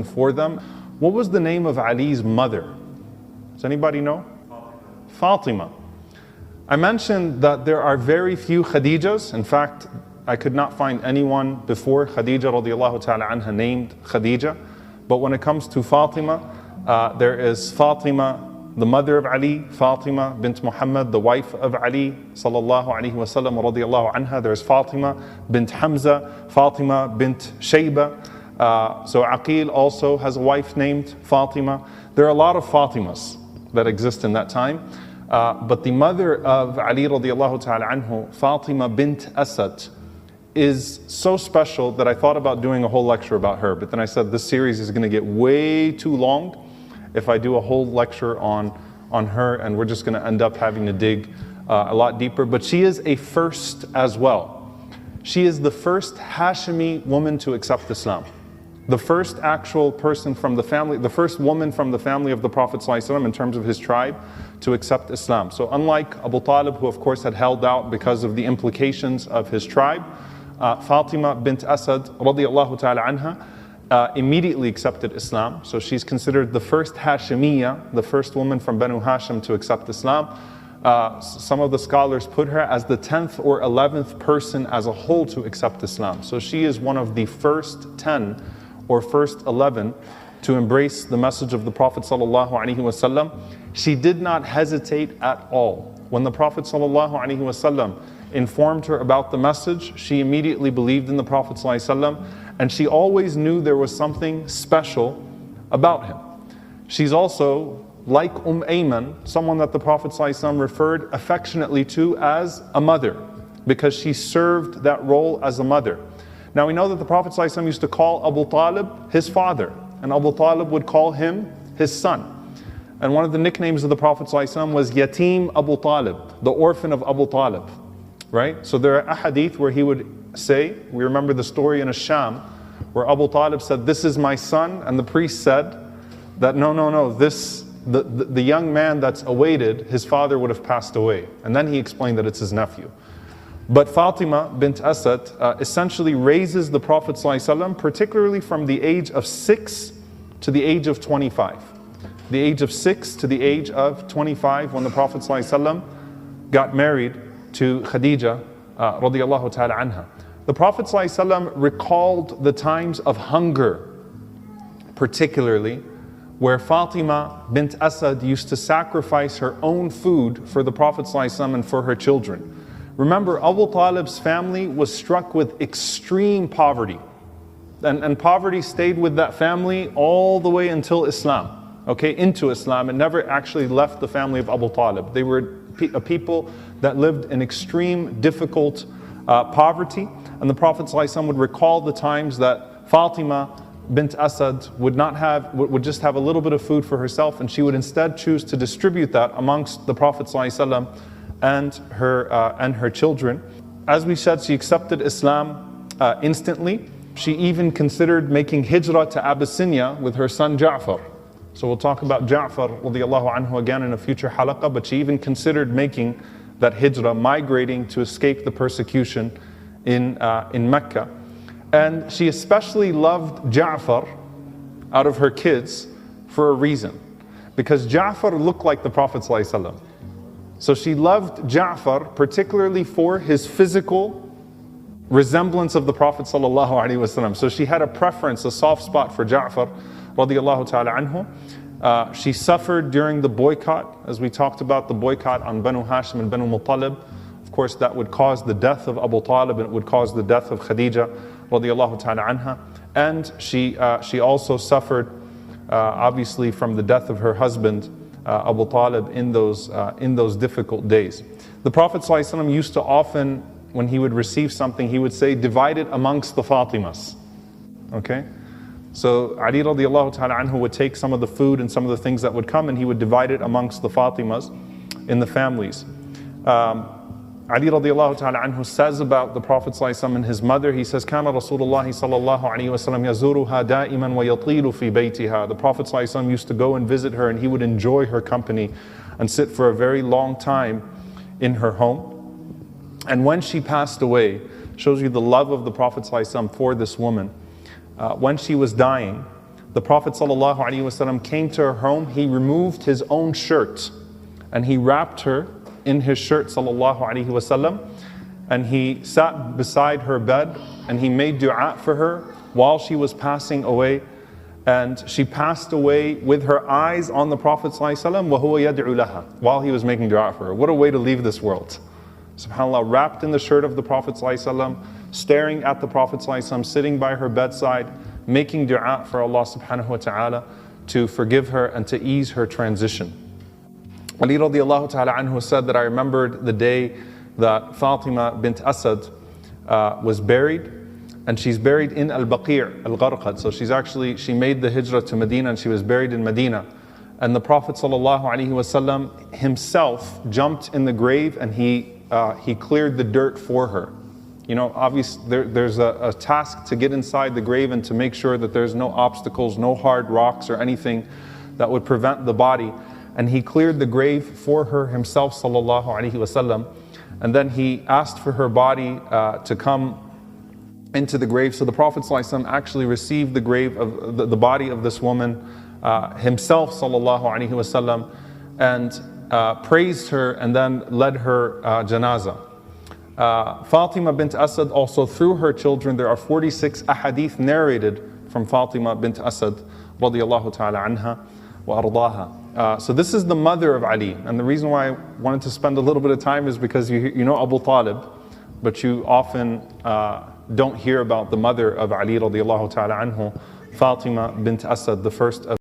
for them. What was the name of Ali's mother? Does anybody know? Fatima. I mentioned that there are very few Khadijas. In fact, I could not find anyone before Khadija radiallahu ta'ala anha named Khadija. But when it comes to Fatima, there is Fatima, the mother of Ali, Fatima bint Muhammad, the wife of Ali sallallahu alaihi wasallam radiallahu anha. There's Fatima bint Hamza, Fatima bint Shayba. So Aqil also has a wife named Fatima. There are a lot of Fatimas that exist in that time. But the mother of Ali radiallahu ta'ala anhu, Fatima bint Asad, is so special that I thought about doing a whole lecture about her. But then I said this series is going to get way too long if I do a whole lecture on her, and we're just going to end up having to dig a lot deeper. But she is a first as well. She is the first Hashimi woman to accept Islam. The first actual person from the family, the first woman from the family of the Prophet ﷺ in terms of his tribe to accept Islam. So unlike Abu Talib, who of course had held out because of the implications of his tribe, Fatima bint Asad radiallahu ta'ala anha immediately accepted Islam. So she's considered the first Hashimiyya, the first woman from Banu Hashim to accept Islam. Some of the scholars put her as the 10th or 11th person as a whole to accept Islam. So she is one of the first 10 or first 11 to embrace the message of the Prophet ﷺ. She did not hesitate at all. When the Prophet ﷺ informed her about the message, she immediately believed in the Prophet ﷺ, and she always knew there was something special about him. She's also like Ayman, someone that the Prophet ﷺ referred affectionately to as a mother, because she served that role as a mother. Now we know that the Prophet ﷺ used to call Abu Talib his father, and Abu Talib would call him his son. And one of the nicknames of the Prophet ﷺ was Yatim Abu Talib, the orphan of Abu Talib. Right? So there are ahadith where he would say, we remember the story in Sham, where Abu Talib said, "This is my son," and the priest said that no, the young man that's awaited, his father would have passed away. And then he explained that it's his nephew. But Fatima bint Asad essentially raises the Prophet ﷺ, particularly from the age of 6 to the age of 25. The age of 6 to the age of 25, when the Prophet ﷺ got married to Khadija radiallahu ta'ala anha. The Prophet ﷺ recalled the times of hunger, particularly where Fatima bint Asad used to sacrifice her own food for the Prophet ﷺ and for her children. Remember, Abu Talib's family was struck with extreme poverty. And poverty stayed with that family all the way until Islam. Okay, into Islam. It never actually left the family of Abu Talib. They were a people that lived in extreme, difficult poverty. And the Prophet ﷺ would recall the times that Fatima bint Asad would just have a little bit of food for herself, and she would instead choose to distribute that amongst the Prophet ﷺ and her children. As we said, she accepted Islam instantly. She even considered making hijrah to Abyssinia with her son Ja'far. So we'll talk about Ja'far radiallahu anhu again in a future halaqah, but she even considered making that hijrah, migrating to escape the persecution in Mecca. And she especially loved Ja'far out of her kids for a reason, because Ja'far looked like the Prophet ﷺ. So she loved Ja'far particularly for his physical resemblance of the Prophet ﷺ. So she had a preference, a soft spot for Ja'far radiallahu ta'ala anhu. She suffered during the boycott, as we talked about, the boycott on Banu Hashim and Banu Muttalib. Of course, that would cause the death of Abu Talib, and it would cause the death of Khadija radiallahu ta'ala anha. And she also suffered, obviously, from the death of her husband, Abu Talib, in those difficult days. The Prophet ﷺ used to often, when he would receive something, he would say, "Divide it amongst the Fatimas." Okay? So Ali radiallahu ta'ala anhu would take some of the food and some of the things that would come, and he would divide it amongst the Fatimas in the families. Ali radiallahu ta'ala anhu says about the Prophet ﷺ and his mother, he says, "Kana Rasulullah sallallahu alayhi wa sallam yazuruha da'iman wa yatilu fi baytiha." The Prophet ﷺ used to go and visit her, and he would enjoy her company and sit for a very long time in her home. And when she passed away, shows you the love of the Prophet ﷺ for this woman. When she was dying, the Prophet ﷺ came to her home, he removed his own shirt and he wrapped her in his shirt ﷺ, and he sat beside her bed and he made dua for her while she was passing away. And she passed away with her eyes on the Prophet ﷺ, وَهُوَ يَدْعُ لَهَا, while he was making dua for her. What a way to leave this world. SubhanAllah, wrapped in the shirt of the Prophet ﷺ, staring at the Prophet ﷺ, sitting by her bedside, making dua for Allah subhanahu wa ta'ala to forgive her and to ease her transition. Ali radiallahu ta'ala anhu said that I remembered the day that Fatima bint Asad was buried, and she's buried in Al-Baqi' Al-Gharqad. So she made the hijrah to Medina and she was buried in Medina. And the Prophet ﷺ himself jumped in the grave and he cleared the dirt for her. You know, obviously there's a task to get inside the grave and to make sure that there's no obstacles, no hard rocks or anything that would prevent the body. And he cleared the grave for her himself, sallallahu alaihi wasallam. And then he asked for her body to come into the grave. So the Prophet ﷺ actually received the grave of the body of this woman himself, sallallahu alaihi wasallam, and praised her and then led her janazah. Fatima bint Asad also, through her children, there are 46 ahadith narrated from Fatima bint Asad radiyallahu ta'ala anha wa ardaha. So this is the mother of Ali, and the reason why I wanted to spend a little bit of time is because you know Abu Talib, but you often don't hear about the mother of Ali radiallahu ta'ala anhu, Fatima bint Asad, the first of